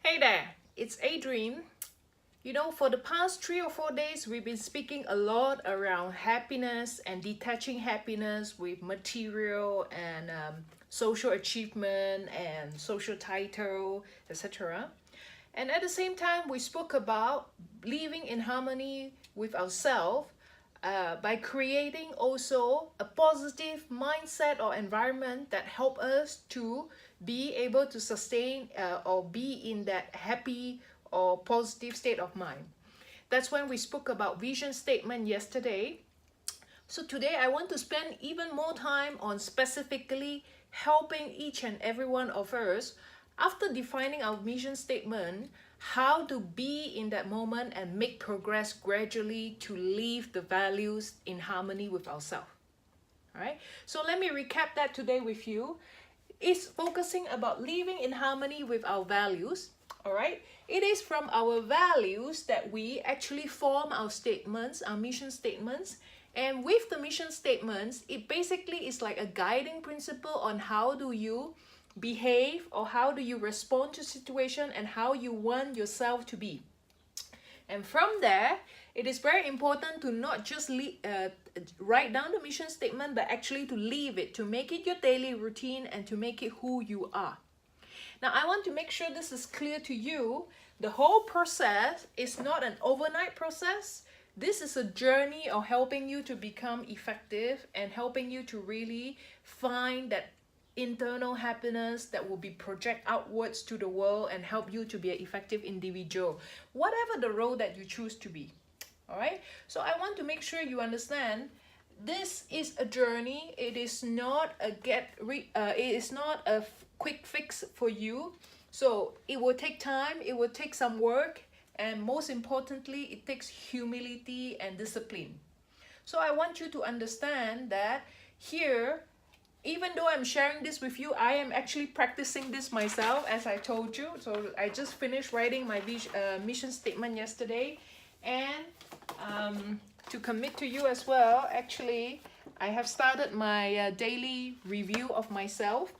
Hey there, it's Adrian. For the past 3 or 4 days, we've been speaking a lot around happiness and detaching happiness with material and social achievement and social title, etc. And at the same time, we spoke about living in harmony with ourselves by creating also a positive mindset or environment that help us to be able to sustain or be in that happy or positive state of mind. That's when we spoke about vision statement yesterday. So today I want to spend even more time on specifically helping each and every one of us, after defining our mission statement, how to be in that moment and make progress gradually to live the values in harmony with ourselves. All right, so let me recap that today with you. It's focusing about living in harmony with our values. All right, it is from our values that we actually form our statements, our mission statements. And with the mission statements, it basically is like a guiding principle on how do you behave or how do you respond to situation and how you want yourself to be. And from there, it is very important to not just write down the mission statement, but actually to live it, to make it your daily routine and to make it who you are. Now, I want to make sure this is clear to you. The whole process is not an overnight process. This is a journey of helping you to become effective and helping you to really find that internal happiness that will be project outwards to the world and help you to be an effective individual, whatever the role that you choose to be. All right, so I want to make sure you understand this is a journey. It is not a quick fix for you. So it will take time, it will take some work, and most importantly, it takes humility and discipline. So I want you to understand that here, even though I'm sharing this with you, I am actually practicing this myself, as I told you. So I just finished writing my mission statement yesterday. And to commit to you as well, actually, I have started my daily review of myself.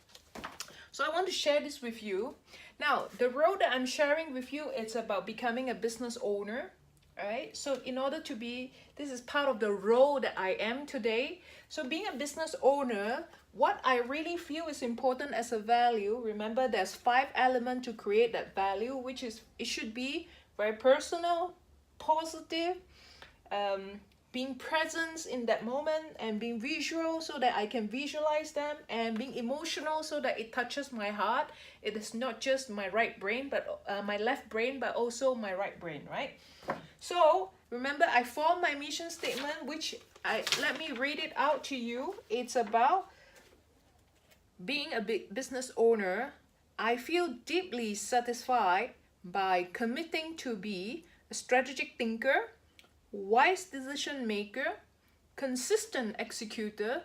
So I want to share this with you. Now, the road that I'm sharing with you, it's about becoming a business owner. Right? So in order to be, this is part of the role that I am today. So being a business owner, what I really feel is important as a value, remember there's 5 elements to create that value, which is, it should be very personal, positive, being present in that moment, and being visual so that I can visualize them, and being emotional so that it touches my heart. It is not just my right brain, but my left brain, but also my right brain, right? So remember, I formed my mission statement, which let me read it out to you. It's about being a big business owner. I feel deeply satisfied by committing to be a strategic thinker, wise decision maker, consistent executor,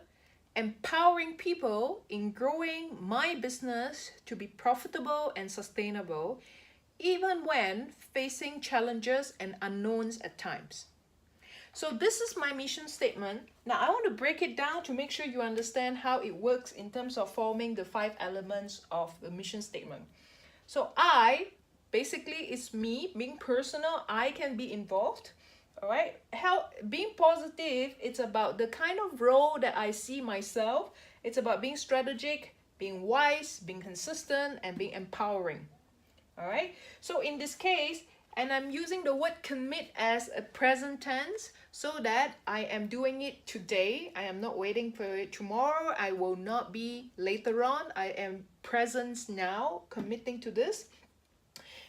empowering people in growing my business to be profitable and sustainable, even when facing challenges and unknowns at times. So this is my mission statement. Now I want to break it down to make sure you understand how it works in terms of forming the 5 elements of the mission statement. So basically it's me, being personal, I can be involved. All right, being positive, it's about the kind of role that I see myself. It's about being strategic, being wise, being consistent, and being empowering. All right, so in this case, and I'm using the word commit as a present tense so that I am doing it today. I am not waiting for it tomorrow. I will not be later on. I am present now, committing to this.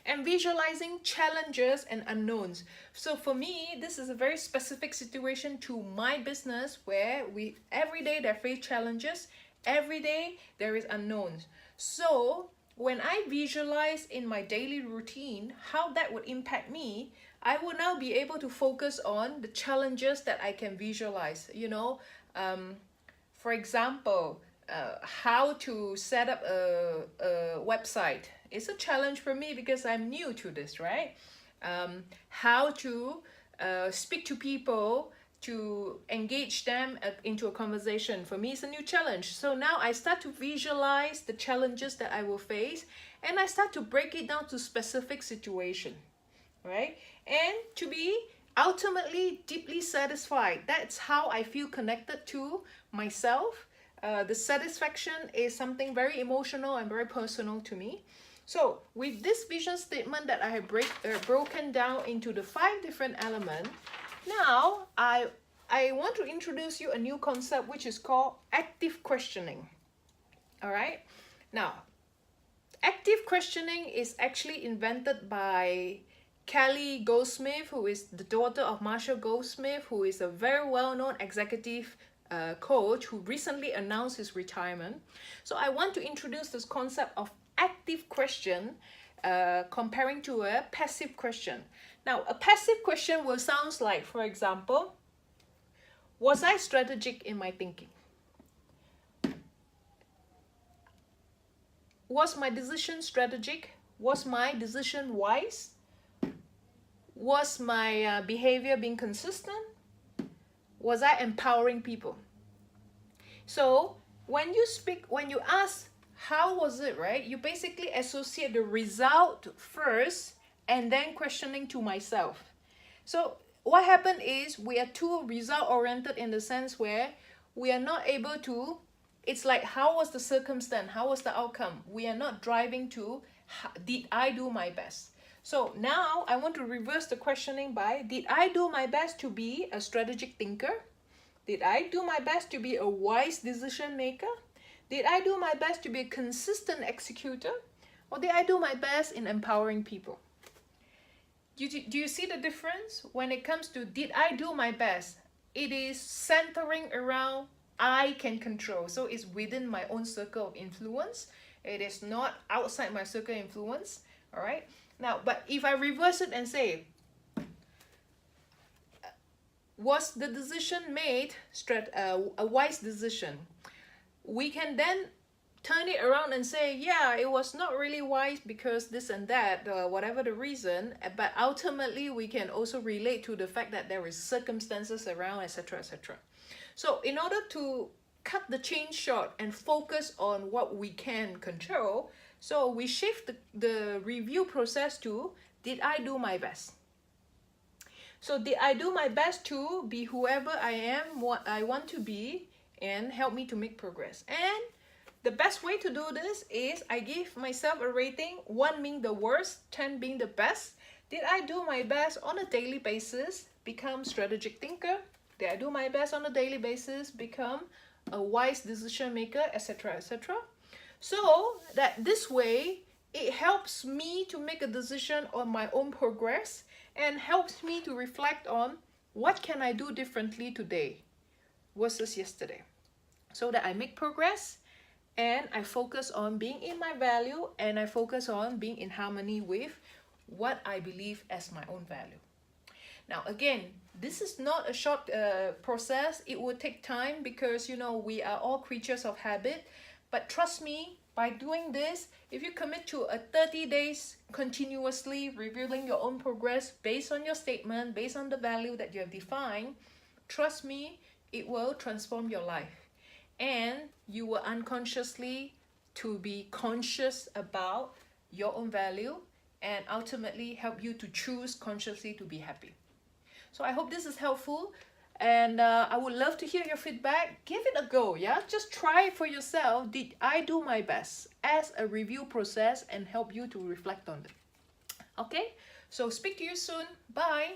And visualizing challenges and unknowns. So for me, this is a very specific situation to my business where every day there face challenges, every day there is unknowns. So when I visualize in my daily routine how that would impact me, I will now be able to focus on the challenges that I can visualize. For example, how to set up a website. It's a challenge for me because I'm new to this, right? How to speak to people, to engage them into a conversation. For me, it's a new challenge. So now I start to visualize the challenges that I will face, and I start to break it down to specific situation, right? And to be ultimately deeply satisfied. That's how I feel connected to myself. The satisfaction is something very emotional and very personal to me. So with this vision statement that I have broken down into the 5 different elements, now I want to introduce you a new concept which is called active questioning. All right. Now, active questioning is actually invented by Kelly Goldsmith, who is the daughter of Marshall Goldsmith, who is a very well-known executive coach who recently announced his retirement. So I want to introduce this concept of active question comparing to a passive question. Now, a passive question will sound like, for example, was I strategic in my thinking? Was my decision strategic? Was my decision wise? Was my behavior being consistent? Was I empowering people? So when you ask how was it, right? You basically associate the result first and then questioning to myself. So what happened is we are too result oriented in the sense where we are not able to, it's like how was the circumstance, how was the outcome? We are not driving to did I do my best? So now I want to reverse the questioning by, did I do my best to be a strategic thinker? Did I do my best to be a wise decision maker? Did I do my best to be a consistent executor? Or did I do my best in empowering people? Do you see the difference? When it comes to did I do my best, it is centering around I can control. So it's within my own circle of influence. It is not outside my circle of influence. All right. Now, but if I reverse it and say, was the decision made a wise decision? We can then turn it around and say, yeah, it was not really wise because this and that, whatever the reason, but ultimately we can also relate to the fact that there is circumstances around, etc., etc. So in order to cut the chain short and focus on what we can control, so we shift the review process to, did I do my best? So did I do my best to be whoever I am, what I want to be, and help me to make progress? And the best way to do this is I give myself a rating, 1 being the worst, 10 being the best. Did I do my best on a daily basis, become strategic thinker? Did I do my best on a daily basis, become a wise decision maker, etc., etc.? So that this way, it helps me to make a decision on my own progress and helps me to reflect on what can I do differently today versus yesterday, so that I make progress and I focus on being in my value and I focus on being in harmony with what I believe as my own value. Now, again, this is not a short process. It will take time because, you know, we are all creatures of habit. But trust me, by doing this, if you commit to a 30 days continuously reviewing your own progress based on your statement, based on the value that you have defined, trust me, it will transform your life. And you will unconsciously to be conscious about your own value and ultimately help you to choose consciously to be happy. So I hope this is helpful, and I would love to hear your feedback. Give it a go, yeah? Just try it for yourself. Did I do my best as a review process and help you to reflect on it? Okay, so speak to you soon. Bye.